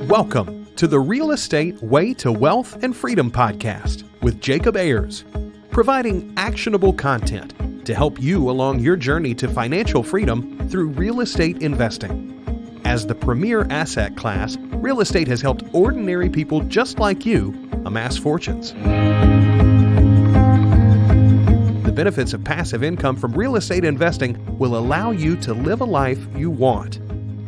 Welcome to the Real Estate Way to Wealth and Freedom podcast with Jacob Ayers, providing actionable content to help you along your journey to financial freedom through real estate investing. As the premier asset class, real estate has helped ordinary people just like you amass fortunes. The benefits of passive income from real estate investing will allow you to live a life you want.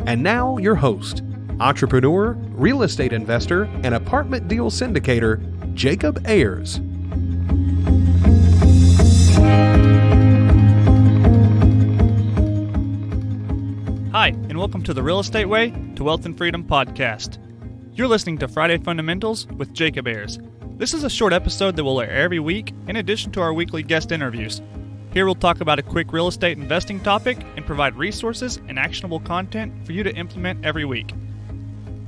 And now your host, entrepreneur, real estate investor, and apartment deal syndicator, Jacob Ayers. Hi, and welcome to the Real Estate Way to Wealth and Freedom podcast. You're listening to Friday Fundamentals with Jacob Ayers. This is a short episode that will air every week in addition to our weekly guest interviews. Here we'll talk about a quick real estate investing topic and provide resources and actionable content for you to implement every week.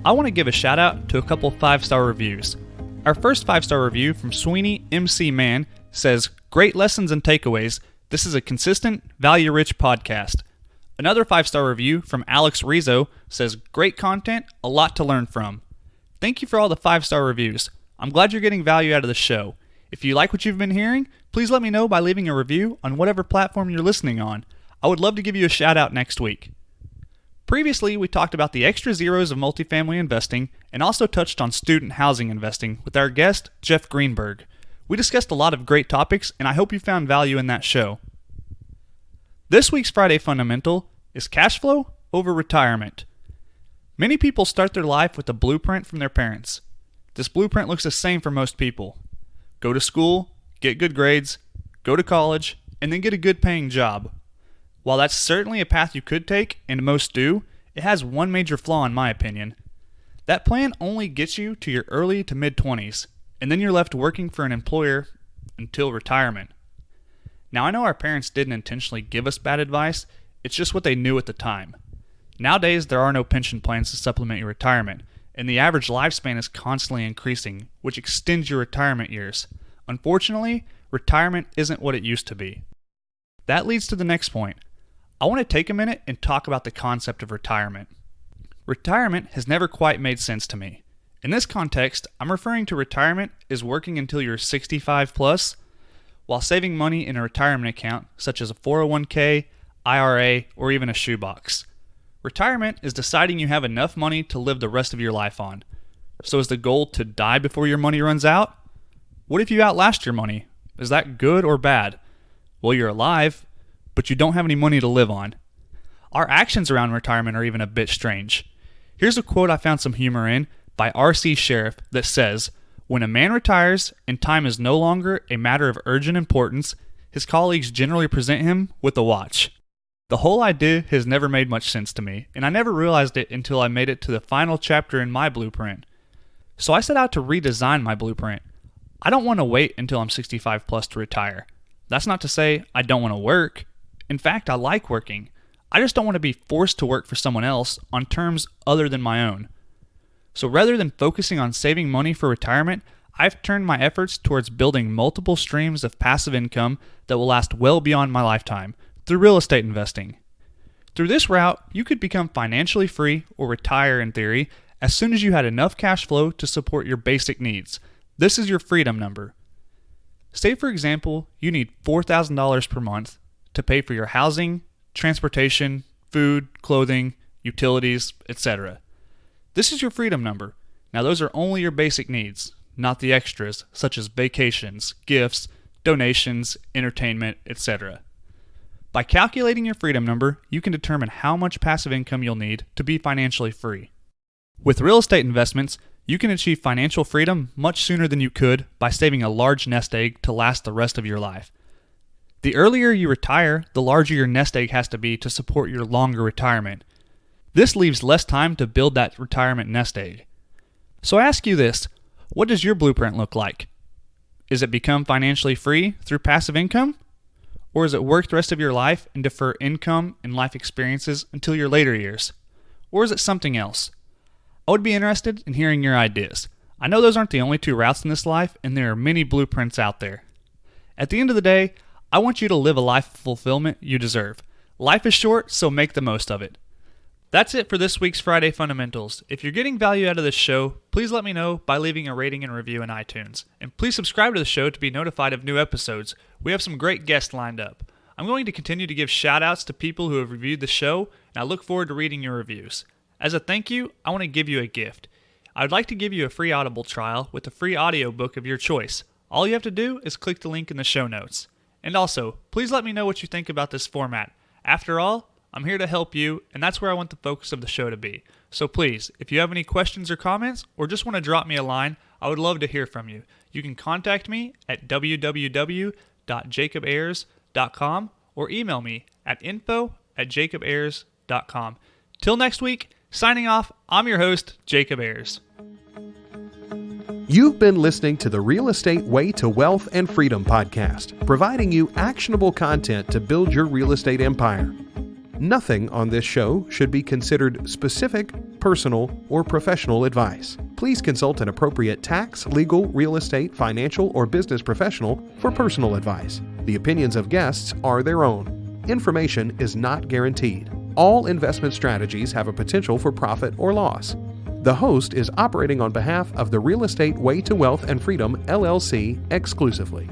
I want to give a shout out to a couple 5-star reviews. Our first 5-star review from Sweeney MC Man says, "Great lessons and takeaways. This is a consistent, value-rich podcast." Another 5-star review from Alex Rizzo says, "Great content, a lot to learn from." Thank you for all the 5-star reviews. I'm glad you're getting value out of the show. If you like what you've been hearing, please let me know by leaving a review on whatever platform you're listening on. I would love to give you a shout out next week. Previously, we talked about the extra zeros of multifamily investing and also touched on student housing investing with our guest, Jeff Greenberg. We discussed a lot of great topics, and I hope you found value in that show. This week's Friday Fundamental is cash flow over retirement. Many people start their life with a blueprint from their parents. This blueprint looks the same for most people. Go to school, get good grades, go to college, and then get a good paying job. While that's certainly a path you could take, and most do, it has one major flaw in my opinion. That plan only gets you to your early to mid-20s, and then you're left working for an employer until retirement. Now I know our parents didn't intentionally give us bad advice, it's just what they knew at the time. Nowadays there are no pension plans to supplement your retirement, and the average lifespan is constantly increasing, which extends your retirement years. Unfortunately, retirement isn't what it used to be. That leads to the next point. I want to take a minute and talk about the concept of retirement. Retirement has never quite made sense to me. In this context, I'm referring to retirement as working until you're 65 plus, while saving money in a retirement account such as a 401k, IRA, or even a shoebox. Retirement is deciding you have enough money to live the rest of your life on. So is the goal to die before your money runs out? What if you outlast your money? Is that good or bad? Well, you're alive, but you don't have any money to live on. Our actions around retirement are even a bit strange. Here's a quote I found some humor in by R.C. Sheriff that says, "When a man retires and time is no longer a matter of urgent importance, his colleagues generally present him with a watch." The whole idea has never made much sense to me, and I never realized it until I made it to the final chapter in my blueprint. So I set out to redesign my blueprint. I don't want to wait until I'm 65 plus to retire. That's not to say I don't want to work. In fact, I like working. I just don't want to be forced to work for someone else on terms other than my own. So rather than focusing on saving money for retirement, I've turned my efforts towards building multiple streams of passive income that will last well beyond my lifetime through real estate investing. Through this route, you could become financially free or retire in theory as soon as you had enough cash flow to support your basic needs. This is your freedom number. Say, for example, you need $4,000 per month to pay for your housing, transportation, food, clothing, utilities, etc. This is your freedom number. Now those are only your basic needs, not the extras such as vacations, gifts, donations, entertainment, etc. By calculating your freedom number, you can determine how much passive income you'll need to be financially free. With real estate investments, you can achieve financial freedom much sooner than you could by saving a large nest egg to last the rest of your life. The earlier you retire, the larger your nest egg has to be to support your longer retirement. This leaves less time to build that retirement nest egg. So I ask you this, what does your blueprint look like? Is it become financially free through passive income? Or is it work the rest of your life and defer income and life experiences until your later years? Or is it something else? I would be interested in hearing your ideas. I know those aren't the only two routes in this life, and there are many blueprints out there. At the end of the day, I want you to live a life of fulfillment you deserve. Life is short, so make the most of it. That's it for this week's Friday Fundamentals. If you're getting value out of this show, please let me know by leaving a rating and review in iTunes. And please subscribe to the show to be notified of new episodes. We have some great guests lined up. I'm going to continue to give shout-outs to people who have reviewed the show, and I look forward to reading your reviews. As a thank you, I want to give you a gift. I would like to give you a free Audible trial with a free audiobook of your choice. All you have to do is click the link in the show notes. And also, please let me know what you think about this format. After all, I'm here to help you, and that's where I want the focus of the show to be. So please, if you have any questions or comments, or just want to drop me a line, I would love to hear from you. You can contact me at www.jacobayers.com or email me at info@jacobayers.com. Till next week, signing off, I'm your host, Jacob Ayers. You've been listening to the Real Estate Way to Wealth and Freedom podcast, providing you actionable content to build your real estate empire. Nothing on this show should be considered specific, personal, or professional advice. Please consult an appropriate tax, legal, real estate, financial, or business professional for personal advice. The opinions of guests are their own. Information is not guaranteed. All investment strategies have a potential for profit or loss. The host is operating on behalf of the Real Estate Way to Wealth and Freedom, LLC, exclusively.